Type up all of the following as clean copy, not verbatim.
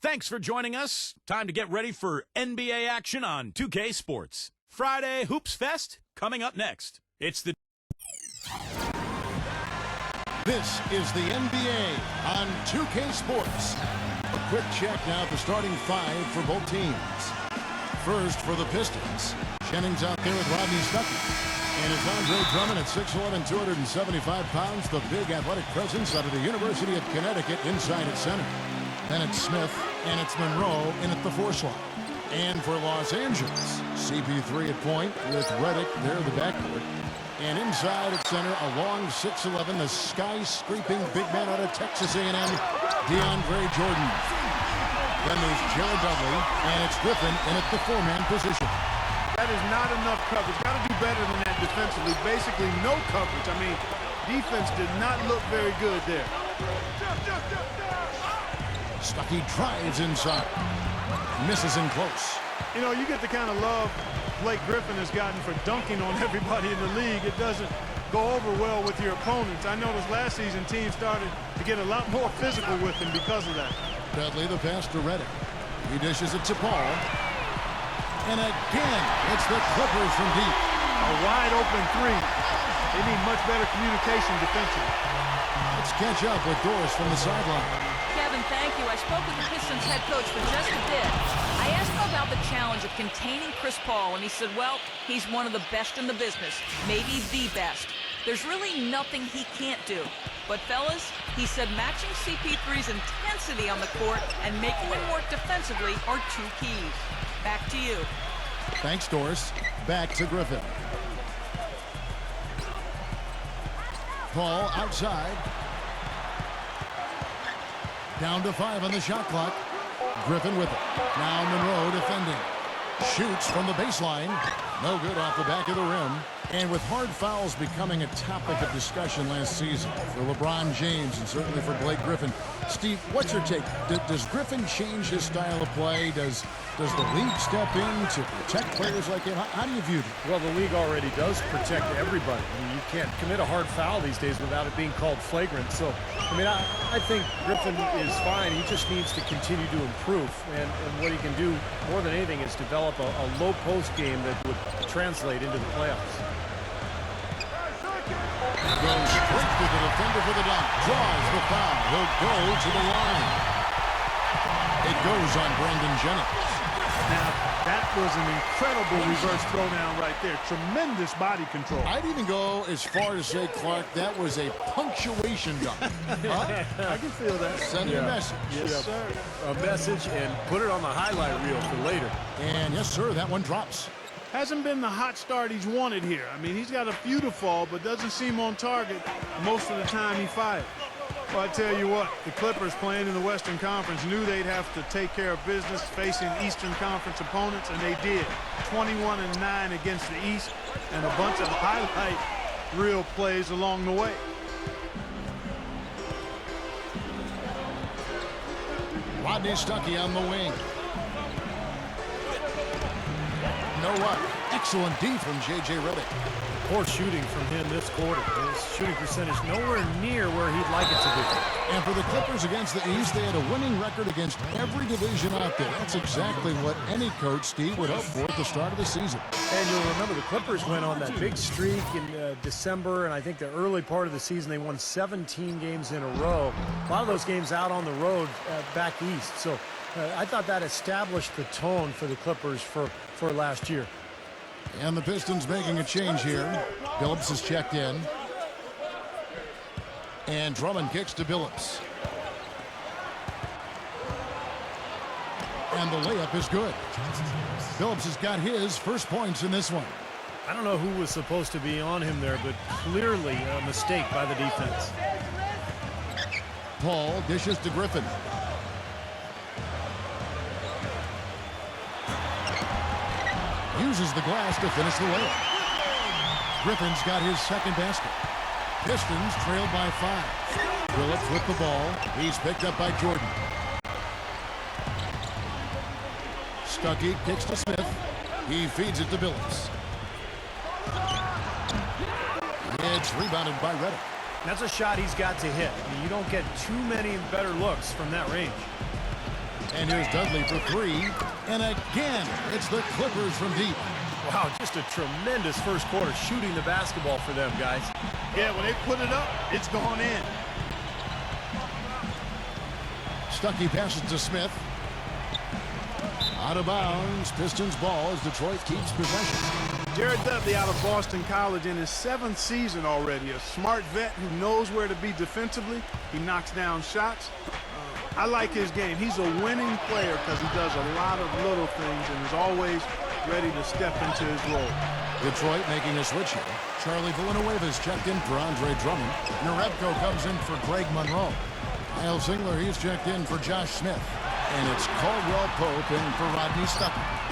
Thanks for joining us. Time to get ready for NBA action on 2K Sports. Friday Hoops Fest coming up next. It's the... This is the NBA on 2K Sports. A quick check now at the starting five for both teams. First for the Pistons. Jennings out there with Rodney Stuckey. And it's Andre Drummond at 6'11", 275 pounds, the big athletic presence out of the University of Connecticut inside at center. Then it's Smith, and it's Monroe in at the 4 slot. And for Los Angeles, CP3 at point with Redick there in the backcourt. And inside at center, a long 6'11", the skyscraping big man out of Texas A&M, DeAndre Jordan. Then there's Jared Dudley, and it's Griffin in at the 4-man position. That is not enough coverage. Got to do better than that defensively. Basically no coverage. I mean, defense did not look very good there. Stuckey drives inside. Misses in close. You know, you get the kind of love Blake Griffin has gotten for dunking on everybody in the league. It doesn't go over well with your opponents. I noticed last season teams started to get a lot more physical with him because of that. Dudley the pass to Redick. He dishes it to Paul. And again, it's the Clippers from deep. A wide open three. They need much better communication defensively. Let's catch up with Doris from the sideline. Kevin, thank you. I spoke with the Pistons head coach for just a bit. I asked him about the challenge of containing Chris Paul, and he said, well, he's one of the best in the business, maybe the best. There's really nothing he can't do. But, fellas, he said matching CP3's intensity on the court and making him work defensively are two keys. Back to you. Thanks, Doris. Back to Griffin. Paul outside. Down to 5 on the shot clock. Griffin with it. Now Monroe defending. Shoots from the baseline. No good off the back of the rim. And with hard fouls becoming a topic of discussion last season for LeBron James and certainly for Blake Griffin. Steve, what's your take? Does Griffin change his style of play? Does the league step in to protect players like him? How do you view it? Well, the league already does protect everybody. I mean, you can't commit a hard foul these days without it being called flagrant. So, I mean, I think Griffin is fine. He just needs to continue to improve. And what he can do more than anything is develop a low post game that would translate into the playoffs. Goes straight to the defender for the dunk. Draws the foul. He'll go to the line. It goes on Brandon Jennings. Now, that was an incredible reverse throwdown right there. Tremendous body control. I'd even go as far to say, Clark, that was a punctuation dunk. Huh? I can feel that. Send a message. Yes, sir. A message and put it on the highlight reel for later. And yes, sir, that one drops. Hasn't been the hot start he's wanted here. I mean, he's got a few to fall, but doesn't seem on target most of the time he fired. Well, I tell you what, the Clippers playing in the Western Conference knew they'd have to take care of business facing Eastern Conference opponents, and they did. 21-9 against the East, and a bunch of highlight reel plays along the way. Rodney Stuckey on the wing. No what? Excellent D from J.J. Redick. Poor shooting from him this quarter. His shooting percentage nowhere near where he'd like it to be. And for the Clippers against the East, they had a winning record against every division out there. That's exactly what any coach, Steve, would hope for at the start of the season. And you'll remember the Clippers went on that big streak in December, and I think the early part of the season they won 17 games in a row. A lot of those games out on the road back east. So I thought that established the tone for the Clippers for last year. And the Pistons making a change here. Billups has checked in. And Drummond kicks to Billups. And the layup is good. Billups has got his first points in this one. I don't know who was supposed to be on him there, but clearly a mistake by the defense. Paul dishes to Griffin. Uses the glass to finish the layup. Griffin's got his second basket. Pistons trailed by 5. Billups with the ball. He's picked up by Jordan. Stuckey kicks to Smith. He feeds it to Billups. It's rebounded by Redick. That's a shot he's got to hit. I mean, you don't get too many better looks from that range. And here's Dudley for three. And again, it's the Clippers from deep. Wow, just a tremendous first quarter shooting the basketball for them, guys. Yeah, when they put it up, it's gone in. Stuckey passes to Smith. Out of bounds. Pistons ball as Detroit keeps possession. Jared Dudley out of Boston College in his 7th season already. A smart vet who knows where to be defensively. He knocks down shots. I like his game. He's a winning player because he does a lot of little things and is always ready to step into his role. Detroit making a switch here. Charlie Villanueva's checked in for Andre Drummond. Narebko comes in for Greg Monroe. Kyle Singler, he's checked in for Josh Smith. And it's Caldwell Pope in for Rodney Stuckey.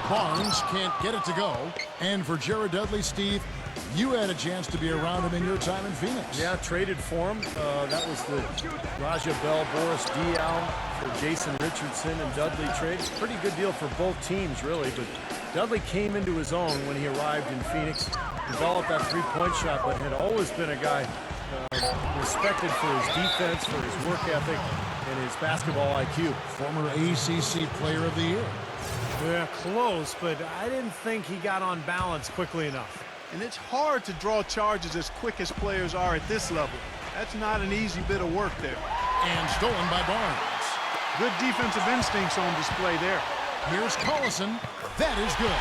Barnes can't get it to go. And for Jared Dudley, Steve, you had a chance to be around him in your time in Phoenix. Yeah, traded for him. That was the Raja Bell, Boris Diaw for Jason Richardson and Dudley trade. Pretty good deal for both teams, really. But Dudley came into his own when he arrived in Phoenix, developed that three-point shot, but had always been a guy respected for his defense, for his work ethic, and his basketball IQ. Former ACC Player of the Year. Yeah, close, but I didn't think he got on balance quickly enough. And it's hard to draw charges as quick as players are at this level. That's not an easy bit of work there. And stolen by Barnes. Good defensive instincts on display there. Here's Collison. That is good.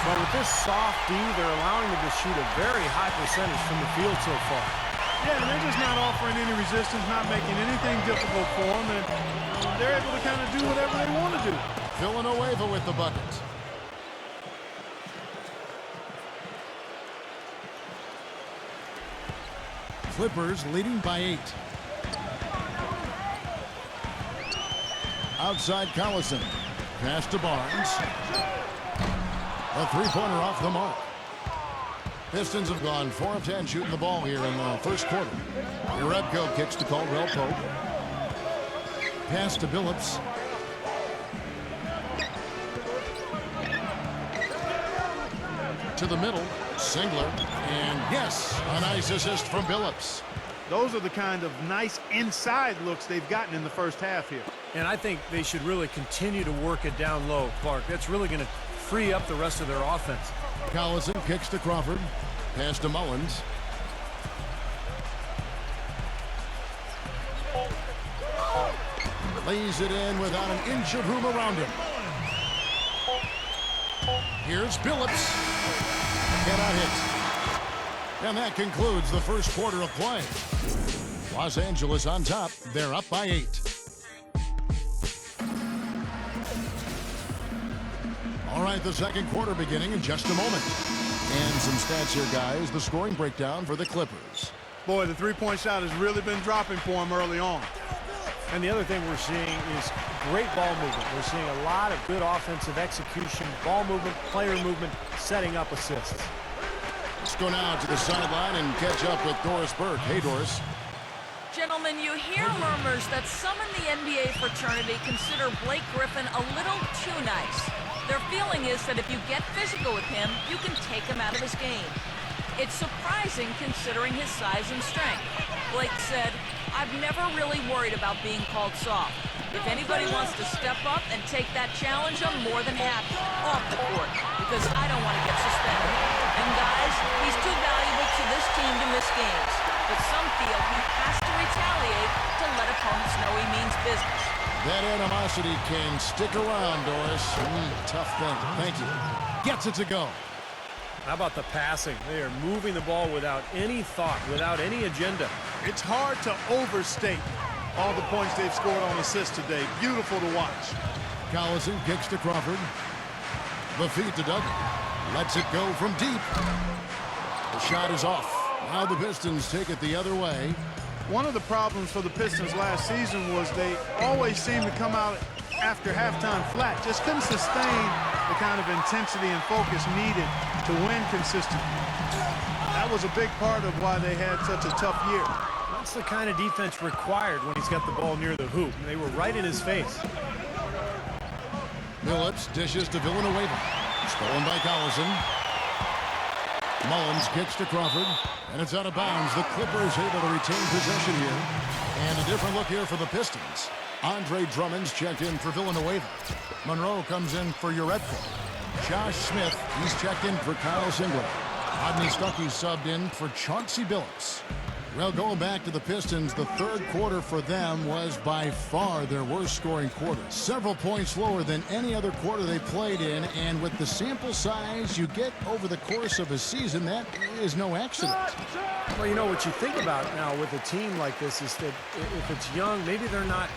But with this soft D, they're allowing him to shoot a very high percentage from the field so far. Yeah, and they're just not offering any resistance, not making anything difficult for them, and they're able to kind of do whatever they want to do. Villanueva with the bucket. Clippers leading by 8. Outside Collison. Pass to Barnes. A three-pointer off the mark. Pistons have gone 4 of 10 shooting the ball here in the first quarter. Narebko kicks to Caldwell Pope. Pass to Billups. To the middle, Singler, and yes, a nice assist from Billups. Those are the kind of nice inside looks they've gotten in the first half here. And I think they should really continue to work it down low, Clark. That's really going to free up the rest of their offense. Collison kicks to Crawford. Pass to Mullins. Lays it in without an inch of room around him. Here's Billups. Cannot hit. And that concludes the first quarter of play. Los Angeles on top. They're up by 8. All right, the second quarter beginning in just a moment. And some stats here, guys. The scoring breakdown for the Clippers. Boy, the three-point shot has really been dropping for him early on. And the other thing we're seeing is great ball movement. We're seeing a lot of good offensive execution, ball movement, player movement, setting up assists. Let's go now to the sideline and catch up with Doris Burke. Hey, Doris. Gentlemen, you hear murmurs that some in the NBA fraternity consider Blake Griffin a little too nice. Their feeling is that if you get physical with him, you can take him out of his game. It's surprising considering his size and strength. Blake said, "I've never really worried about being called soft. If anybody wants to step up and take that challenge, I'm more than happy off the court because I don't want to get suspended. And guys, he's too valuable to this team to miss games. But some feel he has to retaliate to let opponents know he means business." That animosity can stick around, Doris. Tough thing. Thank you. Gets it to go. How about the passing? They are moving the ball without any thought, without any agenda. It's hard to overstate all the points they've scored on assists today. Beautiful to watch. Collison kicks to Crawford. The feed to Dudley. Lets it go from deep. The shot is off. Now the Pistons take it the other way. One of the problems for the Pistons last season was they always seemed to come out after halftime flat. Just couldn't sustain the kind of intensity and focus needed to win consistently. That was a big part of why they had such a tough year. That's the kind of defense required when he's got the ball near the hoop. They were right in his face. Billups dishes to Villanueva. Stolen by Collison. Mullins kicks to Crawford, and it's out of bounds. The Clippers able to retain possession here. And a different look here for the Pistons. Andre Drummond's checked in for Villanueva. Monroe comes in for Uretka. Josh Smith, he's checked in for Kyle Singler. Rodney Stuckey subbed in for Chauncey Billups. Well, going back to the Pistons, the third quarter for them was by far their worst scoring quarter. Several points lower than any other quarter they played in, and with the sample size you get over the course of a season, that is no accident. Well, you know, what you think about now with a team like this is that if it's young, maybe they're not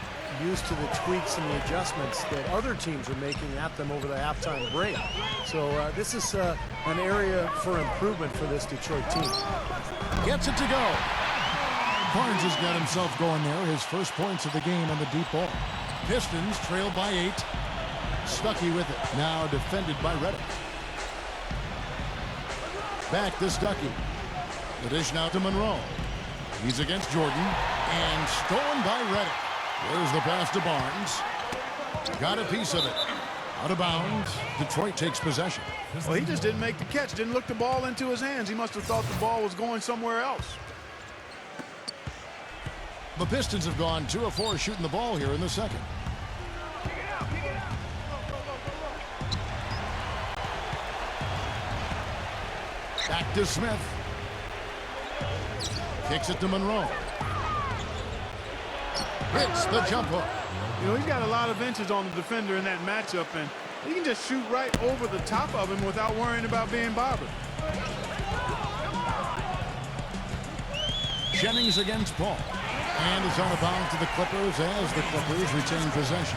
used to the tweaks and the adjustments that other teams are making at them over the halftime break. So this is an area for improvement for this Detroit team. Gets it to go. Barnes has got himself going there. His first points of the game on the deep ball. Pistons trail by 8. Stuckey with it. Now defended by Redick. Back to Stuckey. The dish now to Monroe. He's against Jordan. And stolen by Redick. There's the pass to Barnes. Got a piece of it. Out of bounds. Detroit takes possession. Well, he just didn't make the catch. Didn't look the ball into his hands. He must have thought the ball was going somewhere else. The Pistons have gone 2 of 4 shooting the ball here in the second. Back to Smith. Kicks it to Monroe. Hits the jump hook. You know, he's got a lot of inches on the defender in that matchup, and he can just shoot right over the top of him without worrying about being bothered. Jennings against Paul. And it's on a bounce to the Clippers as the Clippers retain possession.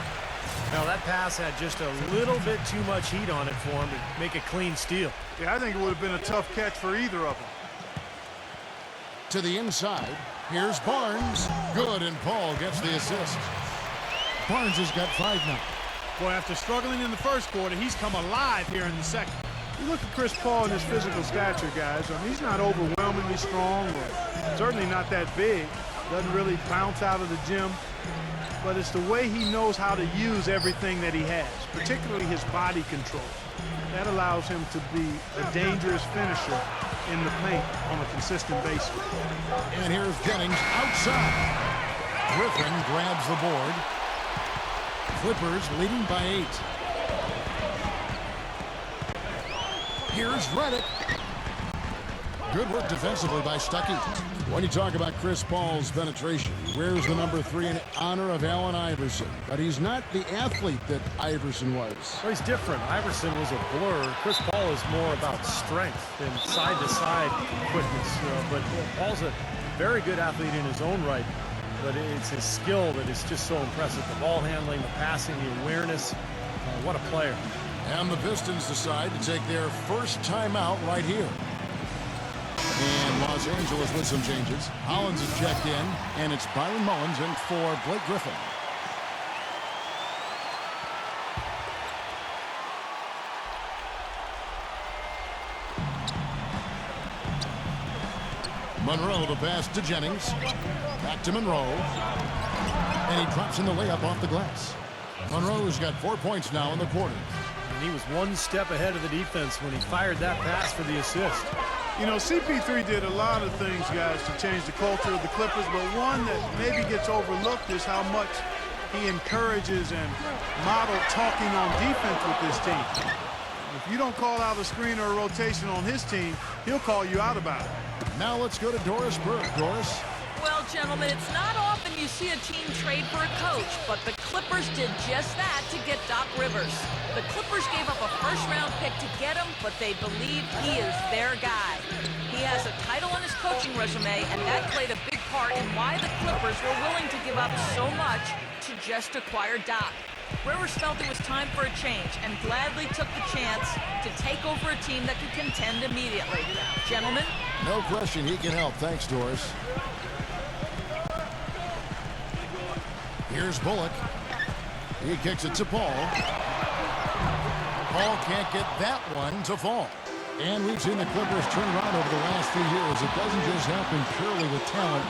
Now that pass had just a little bit too much heat on it for him to make a clean steal. Yeah, I think it would have been a tough catch for either of them. To the inside, here's Barnes. Good, and Paul gets the assist. Barnes has got 5 now. Boy, after struggling in the first quarter, he's come alive here in the second. You look at Chris Paul and his physical stature, guys. I mean, he's not overwhelmingly strong or certainly not that big. Doesn't really bounce out of the gym. But it's the way he knows how to use everything that he has, particularly his body control. That allows him to be a dangerous finisher in the paint on a consistent basis. And here's Jennings outside. Griffin grabs the board. Clippers leading by 8. Here's Redick. Good work defensively by Stuckey. When you talk about Chris Paul's penetration, he wears the number 3 in honor of Allen Iverson. But he's not the athlete that Iverson was. Well, he's different. Iverson was a blur. Chris Paul is more about strength and side-to-side quickness. But Paul's a very good athlete in his own right. But it's his skill that is just so impressive. The ball handling, the passing, the awareness. What a player. And the Pistons decide to take their first timeout right here. And Los Angeles with some changes. Hollins is checked in, and it's Byron Mullins in for Blake Griffin. Monroe to pass to Jennings. Back to Monroe. And he drops in the layup off the glass. Monroe's got 4 points now in the quarter. And he was one step ahead of the defense when he fired that pass for the assist. You know, CP3 did a lot of things, guys, to change the culture of the Clippers, but one that maybe gets overlooked is how much he encourages and models talking on defense with this team. If you don't call out a screen or a rotation on his team, he'll call you out about it. Now let's go to Doris Burke. Doris? Well, gentlemen, it's not often you see a team trade for a coach, but the Clippers did just that to get Doc Rivers. The Clippers gave up a first-round pick to get him, but they believe he is their guy. He has a title on his coaching resume, and that played a big part in why the Clippers were willing to give up so much to just acquire Doc. Rivers felt it was time for a change and gladly took the chance to take over a team that could contend immediately. Gentlemen? No question he can help. Thanks, Doris. Here's Bullock. He kicks it to Paul. Paul can't get that one to fall. And we've seen the Clippers turn around over the last few years. It doesn't just happen purely with talent.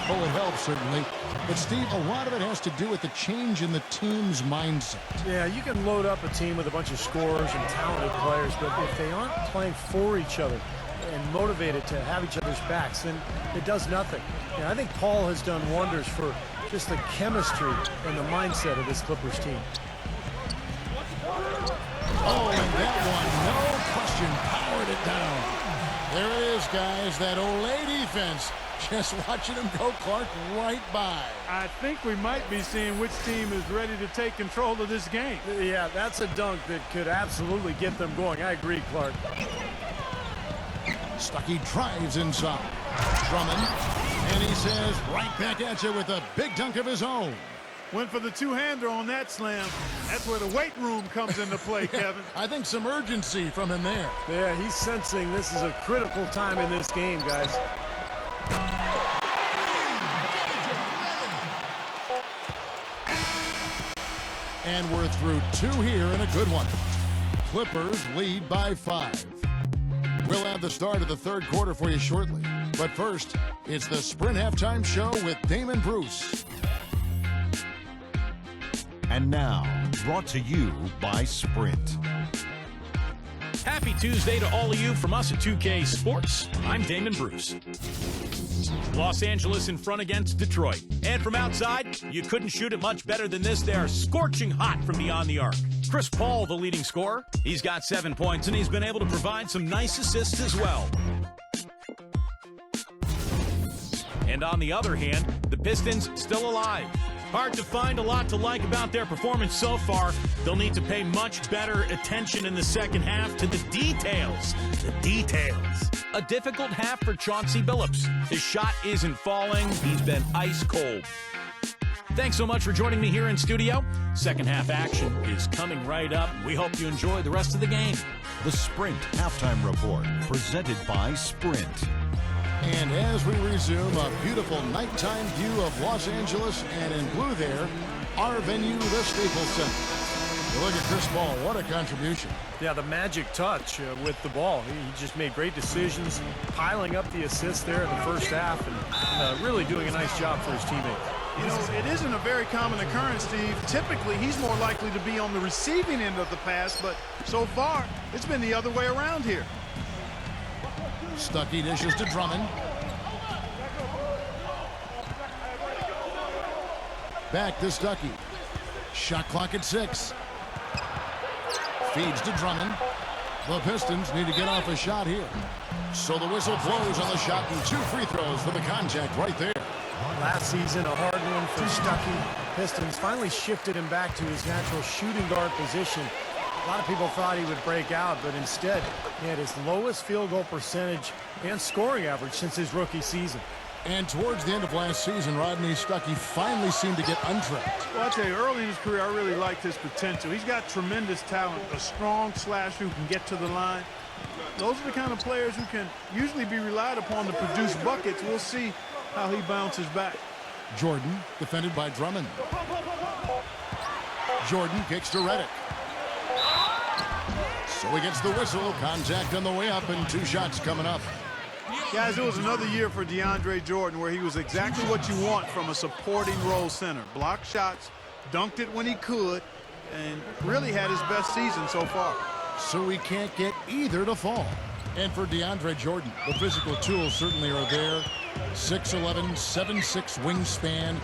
Oh, it helps, certainly. But, Steve, a lot of it has to do with the change in the team's mindset. Yeah, you can load up a team with a bunch of scorers and talented players, but if they aren't playing for each other and motivated to have each other's backs, then it does nothing. Yeah, I think Paul has done wonders for just the chemistry and the mindset of this Clippers team. Oh, and that one, no question, powered it down. There it is, guys, that Olay defense. Just watching him go, Clark, right by. I think we might be seeing which team is ready to take control of this game. Yeah, that's a dunk that could absolutely get them going. I agree, Clark. Stuckey drives inside. Drummond, and he says right back at you with a big dunk of his own. Went for the two-hander on that slam. That's where the weight room comes into play, Kevin. I think some urgency from him there. Yeah, he's sensing this is a critical time in this game, guys. And we're through 2 here in a good one. Clippers lead by 5. We'll have the start of the third quarter for you shortly. But first, it's the Sprint Halftime Show with Damon Bruce. And now, brought to you by Sprint. Happy Tuesday to all of you from us at 2K Sports. I'm Damon Bruce. Los Angeles in front against Detroit. And from outside, you couldn't shoot it much better than this. They are scorching hot from beyond the arc. Chris Paul, the leading scorer. He's got 7 points, and he's been able to provide some nice assists as well. And on the other hand, the Pistons still alive. Hard to find a lot to like about their performance so far. They'll need to pay much better attention in the second half to the details. The details. A difficult half for Chauncey Billups. His shot isn't falling. He's been ice cold. Thanks so much for joining me here in studio. Second half action is coming right up. We hope you enjoy the rest of the game. The Sprint Halftime Report, presented by Sprint. And as we resume a beautiful nighttime view of Los Angeles, and in blue there, our venue, the Staples Center. You look at Chris Paul, what a contribution. Yeah, the magic touch with the ball. He just made great decisions, piling up the assists there in the first half, and really doing a nice job for his teammates. You know, it isn't a very common occurrence, Steve. Typically, he's more likely to be on the receiving end of the pass, but so far, it's been the other way around here. Stuckey dishes to Drummond. Back to Stuckey. Shot clock at 6. Feeds to Drummond. The Pistons need to get off a shot here. So the whistle blows on the shot, and 2 free throws for the contact right there. Last season, a hard one for Stuckey. Pistons finally shifted him back to his natural shooting guard position. A lot of people thought he would break out, but instead, he had his lowest field goal percentage and scoring average since his rookie season. And towards the end of last season, Rodney Stuckey finally seemed to get untrapped. Well, I tell you, early in his career, I really liked his potential. He's got tremendous talent, a strong slasher who can get to the line. Those are the kind of players who can usually be relied upon to produce buckets. We'll see how he bounces back. Jordan, defended by Drummond. Jordan kicks to Redick. So he gets the whistle. Contact on the way up, and 2 shots coming up. Guys, it was another year for DeAndre Jordan where he was exactly what you want from a supporting role center. Blocked shots, dunked it when he could, and really had his best season so far. So we can't get either to fall. And for DeAndre Jordan, the physical tools certainly are there. 6'11", 7'6" wingspan.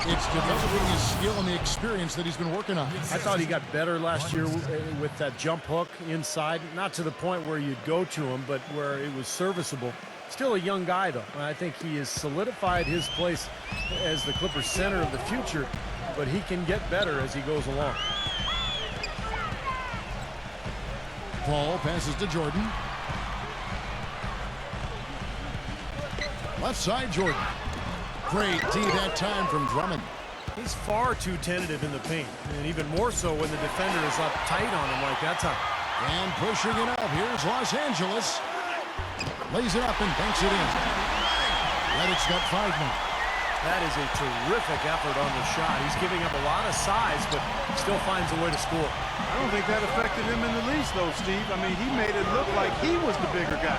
It's developing his skill and the experience that he's been working on. I thought he got better last year with that jump hook inside. Not to the point where you'd go to him, but where it was serviceable. Still a young guy, though. I think he has solidified his place as the Clippers center of the future, but he can get better as he goes along. Paul passes to Jordan. Left side, Jordan. Great D that time from Drummond. He's far too tentative in the paint, and even more so when the defender is up tight on him like that time. And pushing it up, here's Los Angeles. Lays it up and banks it in. Reddick's got 5 now. That is a terrific effort on the shot. He's giving up a lot of size, but still finds a way to score. I don't think that affected him in the least, though, Steve. I mean, he made it look like he was the bigger guy.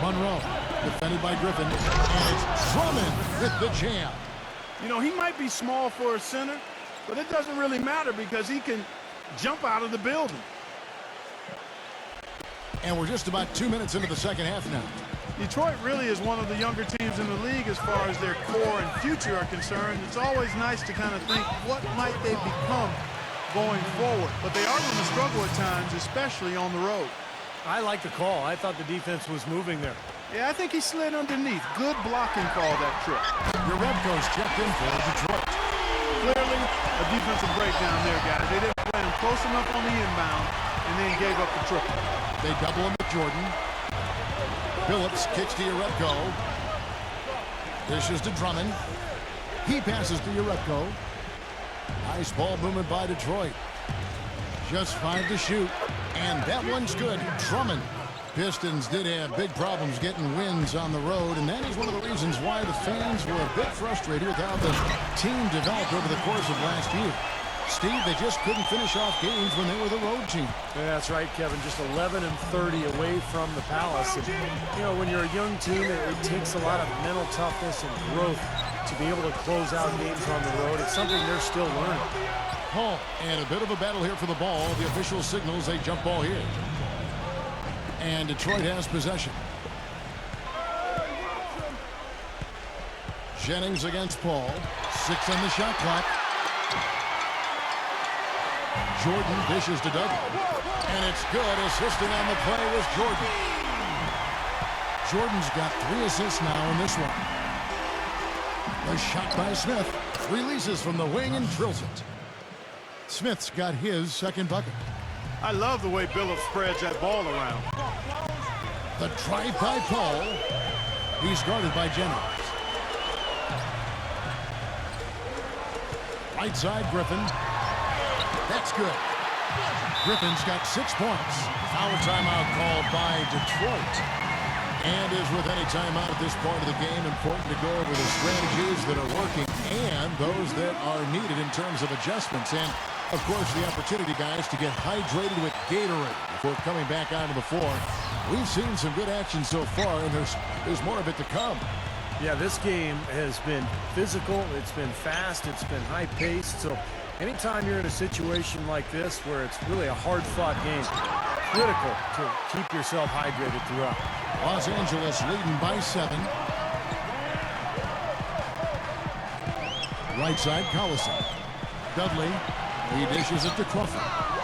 Monroe, defended by Griffin, and it's Drummond with the jam. You know, he might be small for a center, but it doesn't really matter because he can jump out of the building. And we're just about 2 minutes into the second half now. Detroit really is one of the younger teams in the league as far as their core and future are concerned. It's always nice to kind of think, what might they become going forward? But they are going to struggle at times, especially on the road. I like the call. I thought the defense was moving there. Yeah, I think he slid underneath. Good blocking call that trip. Urebko's checked in for Detroit. Clearly, a defensive breakdown there, guys. They didn't play him close enough on the inbound and then gave up the triple. They double him with Jordan. Phillips kicks to Urebko. Dishes to Drummond. He passes to Urebko. Nice ball movement by Detroit. Just 5 to shoot. And that one's good. Drummond. Pistons did have big problems getting wins on the road, and that is one of the reasons why the fans were a bit frustrated with how the team developed over the course of last year. Steve, they just couldn't finish off games when they were the road team. Yeah, that's right, Kevin. Just 11 and 30 away from the Palace. And, you know, when you're a young team, it takes a lot of mental toughness and growth to be able to close out games on the road. It's something they're still learning. Oh, and a bit of a battle here for the ball. The official signals a jump ball here. And Detroit has possession. Jennings against Paul. 6 on the shot clock. Jordan dishes to Doug. And it's good. Assisting on the play was Jordan. Jordan's got 3 assists now in this one. The shot by Smith. Releases from the wing and drills it. Smith's got his second bucket. I love the way Billups spreads that ball around. The drive by Paul. He's guarded by Jennings. Right side, Griffin. That's good. Griffin's got 6 points. Foul timeout called by Detroit. And as with any timeout at this part of the game, important to go over the strategies that are working and those that are needed in terms of adjustments. And, of course, the opportunity, guys, to get hydrated with Gatorade before coming back onto the floor. We've seen some good action so far, and there's more of it to come. Yeah, this game has been physical. It's been fast. It's been high-paced. So anytime you're in a situation like this where it's really a hard-fought game, critical to keep yourself hydrated throughout. Los Angeles leading by 7. Right side, Collison. Dudley. He dishes it to Crawford.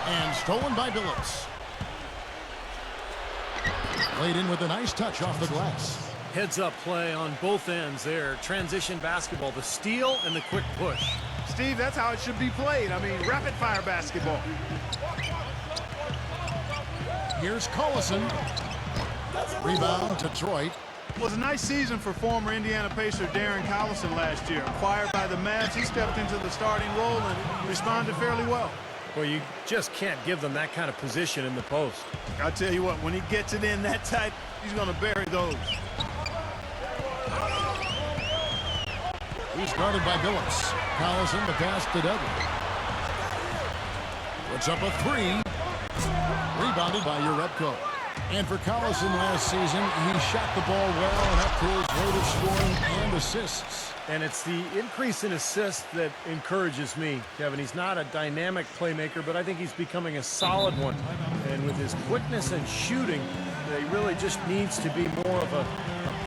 And stolen by Billups. Laid in with a nice touch off the glass. Heads-up play on both ends there. Transition basketball, the steal and the quick push. Steve, that's how it should be played. I mean, rapid-fire basketball. Here's Collison. Rebound, Detroit. It was a nice season for former Indiana Pacer Darren Collison last year. Acquired by the Mavs, he stepped into the starting role and responded fairly well. Well, you just can't give them that kind of position in the post. I'll tell you what, when he gets it in that tight, he's going to bury those. He's guarded by Billups. Collison, the pass to Dudley. Puts up a 3. Rebounded by Urebko. And for Collison last season, he shot the ball well and up to his rate of scoring and assists. And it's the increase in assists that encourages me, Kevin. He's not a dynamic playmaker, but I think he's becoming a solid one. And with his quickness and shooting, he really just needs to be more of a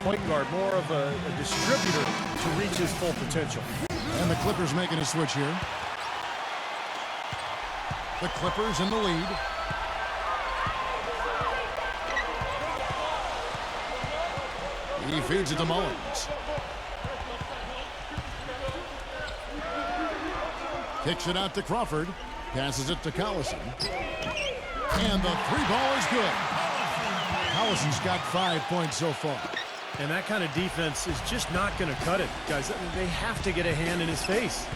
point guard, more of a distributor to reach his full potential. And the Clippers making a switch here. The Clippers in the lead. He feeds it to Mullins. Kicks it out to Crawford. Passes it to Collison. And the 3-ball is good. Collison's got 5 points so far. And that kind of defense is just not going to cut it, guys. They have to get a hand in his face.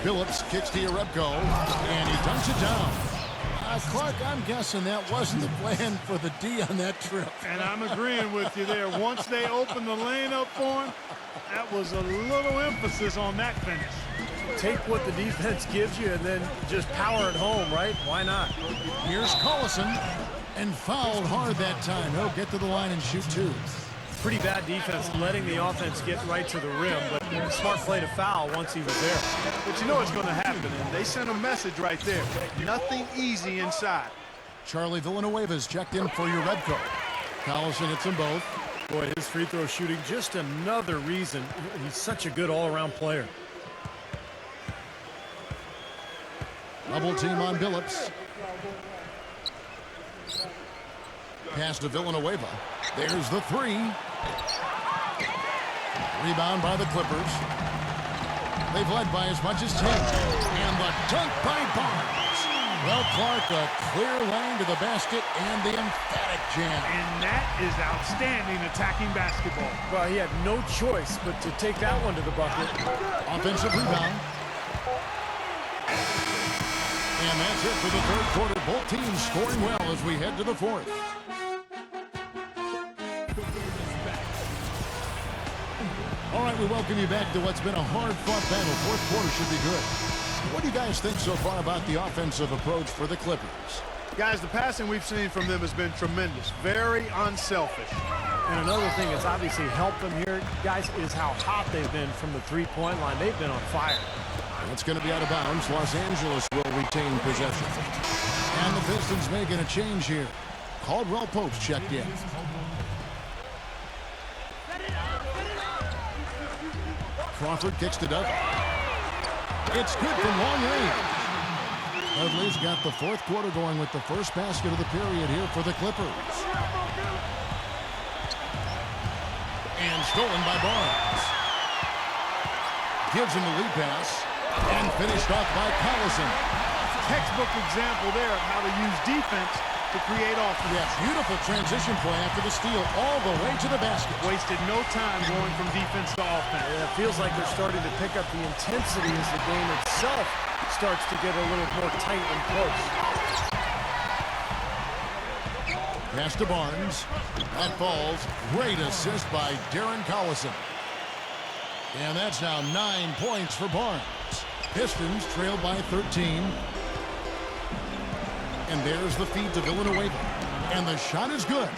Phillips kicks to Urebko, and he dunks it down. Clark, I'm guessing that wasn't the plan for the D on that trip. And I'm agreeing with you there. Once they opened the lane up for him, that was a little emphasis on that finish. Take what the defense gives you and then just power it home, right? Why not? Here's Collison, and fouled hard that time. He'll get to the line and shoot 2. Pretty bad defense letting the offense get right to the rim, but smart play to foul once he was there. But you know what's going to happen, and they sent a message right there. Nothing easy inside. Charlie Villanueva's checked in for your Redco. Collison hits them both. Boy, his free throw shooting, just another reason he's such a good all-around player. Double team on Billups. Pass to Villanueva. There's the three. Rebound by the Clippers. They've led by as much as 10. And the dunk by Barnes. Well, Clark, a clear lane to the basket and the emphatic jam. And that is outstanding attacking basketball. Well, he had no choice but to take that one to the bucket. Offensive rebound. And that's it for the third quarter. Both teams scoring well as we head to the fourth. All right, we welcome you back to what's been a hard-fought battle. Fourth quarter should be good. What do you guys think so far about the offensive approach for the Clippers? Guys, the passing we've seen from them has been tremendous. Very unselfish. And another thing that's obviously helped them here, guys, is how hot they've been from the three-point line. They've been on fire. That's going to be out of bounds. Los Angeles will retain possession. And the Pistons making a change here. Caldwell Pope's checked in. Crawford kicks to Dudley. It's good from long range. Dudley's got the fourth quarter going with the first basket of the period here for the Clippers. And stolen by Barnes. Gives him the lead pass. And finished off by Collison. Textbook example there of how to use defense to create offense. Yes, beautiful transition play after the steal all the way to the basket. Wasted no time going from defense to offense. And it feels like they're starting to pick up the intensity as the game itself starts to get a little more tight and close. Pass to Barnes. That falls. Great assist by Darren Collison. And that's now 9 points for Barnes. Pistons trail by 13. And there's the feed to Villanueva. And the shot is good.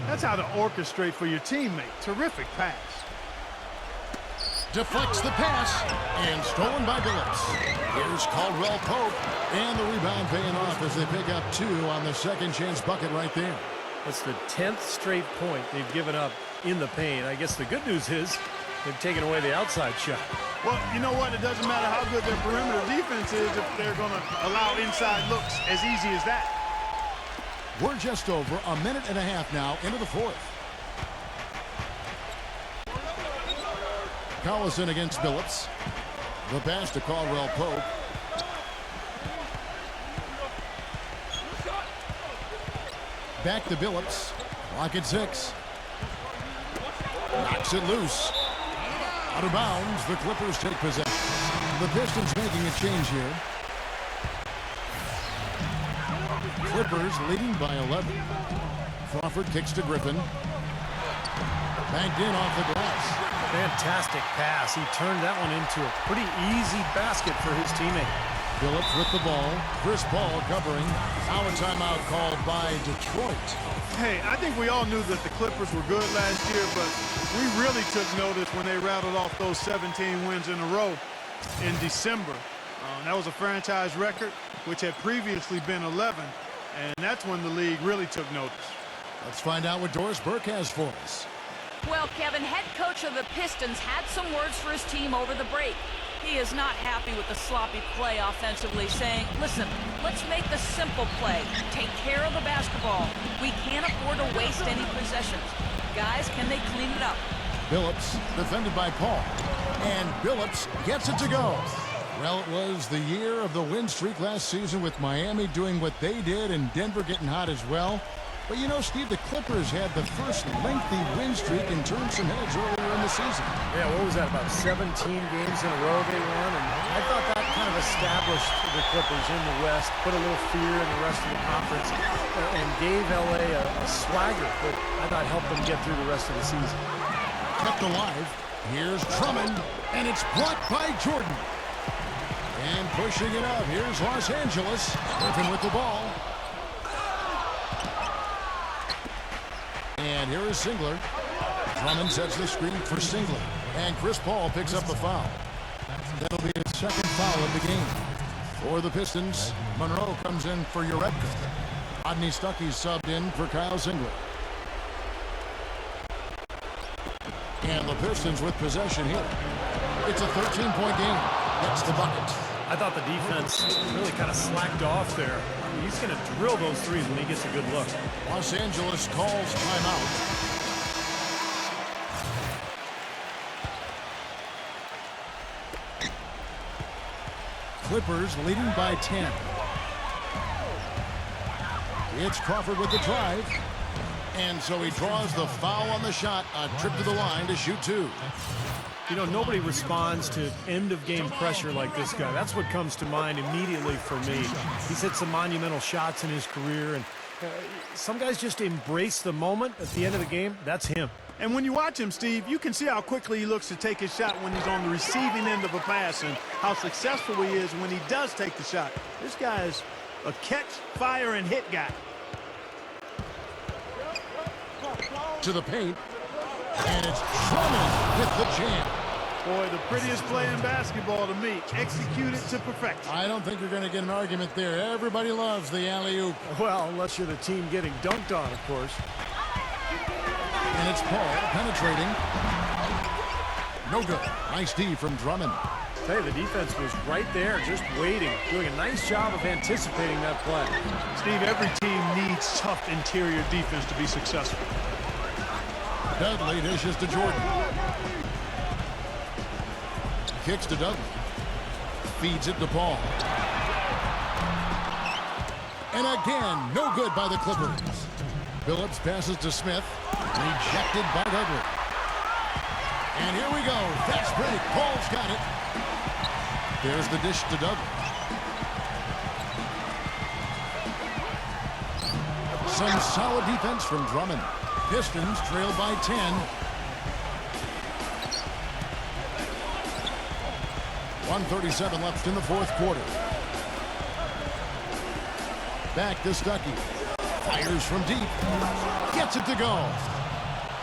That's how to orchestrate for your teammate. Terrific pass. Deflects the pass. And stolen by Billups. Here's Caldwell Pope. And the rebound paying off as they pick up 2 on the second chance bucket right there. That's the 10th straight point they've given up in the paint. I guess the good news is they've taken away the outside shot. Well, you know what? It doesn't matter how good their perimeter defense is if they're going to allow inside looks as easy as that. We're just over a minute and a half now into the fourth. Collison against Billups. The pass to Caldwell Pope. Back to Billups. Clock at 6. Knocks it loose. Out of bounds, the Clippers take possession. The Pistons making a change here. Clippers leading by 11. Crawford kicks to Griffin. Banked in off the glass. Fantastic pass. He turned that one into a pretty easy basket for his teammate. Phillips with the ball. Chris Paul covering. Now a timeout called by Detroit. Hey, I think we all knew that the Clippers were good last year, but we really took notice when they rattled off those 17 wins in a row in December. That was a franchise record, which had previously been 11, and that's when the league really took notice. Let's find out what Doris Burke has for us. Well, Kevin, head coach of the Pistons had some words for his team over the break. He is not happy with the sloppy play offensively, saying, listen, let's make the simple play. Take care of the basketball. We can't afford to waste any possessions. Guys, can they clean it up? Billups defended by Paul. And Billups gets it to go. Well, it was the year of the win streak last season with Miami doing what they did and Denver getting hot as well. But you know, Steve, the Clippers had the first lengthy win streak and turned some heads earlier in the season. Yeah, what was that, about 17 games in a row they won? And I thought that kind of established the Clippers in the West, put a little fear in the rest of the conference, and gave LA a swagger that I thought helped them get through the rest of the season. Kept alive. Here's Drummond, and it's blocked by Jordan. And pushing it up, here's Los Angeles. Griffin with the ball. And here is Singler. Drummond sets the screen for Singler. And Chris Paul picks up the foul. That'll be his second foul of the game. For the Pistons, Monroe comes in for Uretka. Rodney Stuckey's subbed in for Kyle Zingler. And the Pistons with possession here. It's a 13-point game. Gets the bucket. I thought the defense really kind of slacked off there. He's going to drill those threes when he gets a good look. Los Angeles calls timeout. Clippers leading by 10. It's Crawford with the drive. And so he draws the foul on the shot. A trip to the line to shoot two. You know, nobody responds to end-of-game pressure like this guy. That's what comes to mind immediately for me. He's hit some monumental shots in his career, and some guys just embrace the moment at the end of the game. That's him. And when you watch him, Steve, you can see how quickly he looks to take his shot when he's on the receiving end of a pass and how successful he is when he does take the shot. This guy is a catch, fire, and hit guy. To the paint. And it's Drummond with the jam. Boy, the prettiest play in basketball to me. Executed to perfection. I don't think you're going to get an argument there. Everybody loves the alley-oop. Well, unless you're the team getting dunked on, of course. And it's Paul penetrating. No good. Nice D from Drummond. Hey, the defense was right there, just waiting, doing a nice job of anticipating that play. Steve, every team needs tough interior defense to be successful. Dudley dishes to Jordan. Kicks to Dudley. Feeds it to Paul. And again, no good by the Clippers. Phillips passes to Smith. Rejected by Dudley. And here we go. Fast break. Paul's got it. There's the dish to Dudley. Some solid defense from Drummond. Pistons trail by 10. .137 left in the fourth quarter. Back to Stuckey. Fires from deep. Gets it to go.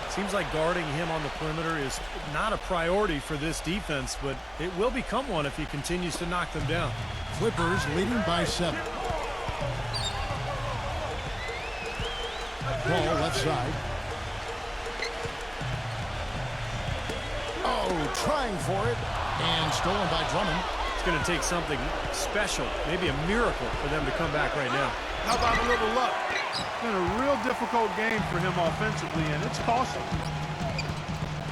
Seems like guarding him on the perimeter is not a priority for this defense, but it will become one if he continues to knock them down. Clippers leading by 7. Ball left side. Oh, trying for it. And stolen by Drummond. It's going to take something special, maybe a miracle for them to come back right now. How about a little luck? It's been a real difficult game for him offensively, and it's costly.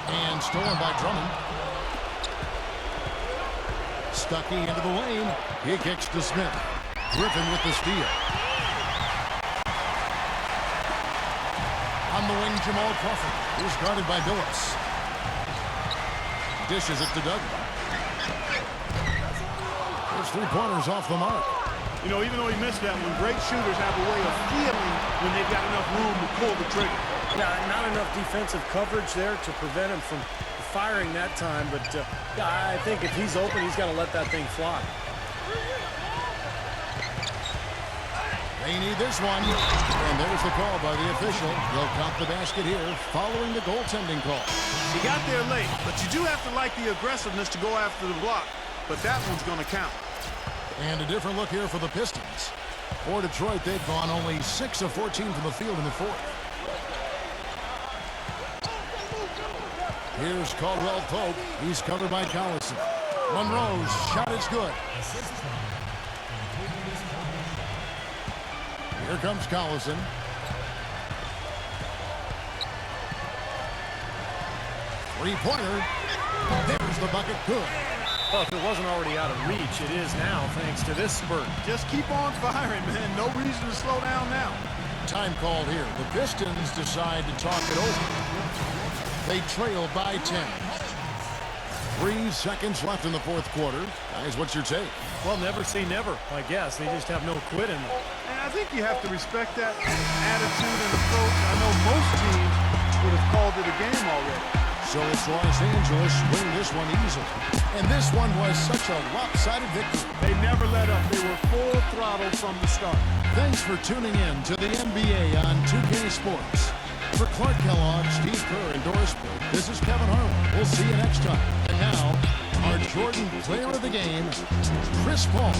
And stolen by Drummond. Stuckey into the lane. He kicks to Smith. Griffin with the steal. On the wing, Jamal Crawford. He's guarded by Billups. Dishes it to Dudley. There's 3 pointers off the mark. You know, even though he missed that one, great shooters have a way of feeling when they've got enough room to pull the trigger. Yeah, not enough defensive coverage there to prevent him from firing that time, but I think if he's open, he's got to let that thing fly. They need this one. And there's the call by the official. They'll count the basket here following the goaltending call. He got there late, but you do have to like the aggressiveness to go after the block. But that one's going to count. And a different look here for the Pistons. For Detroit, they've gone only 6 of 14 from the field in the fourth. Here's Caldwell Pope. He's covered by Collison. Monroe's shot is good. Here comes Collison. Three-pointer. There's the bucket. Good. Well, if it wasn't already out of reach, it is now thanks to this spurt. Just keep on firing, man. No reason to slow down now. Time called here. The Pistons decide to talk it over. They trail by 10. 3 seconds left in the fourth quarter. Guys, what's your take? Well, never say never, I guess. They just have no quit in them. And I think you have to respect that attitude and approach. I know most teams would have called it a game already. So it's Los Angeles win this one easily. And this one was such a lopsided victory. They never let up. They were full throttle from the start. Thanks for tuning in to the NBA on 2K Sports. For Clark Kellogg, Steve Kerr, and Doris Burke, this is Kevin Harlan. We'll see you next time. And now, our Jordan player of the game, Chris Paul.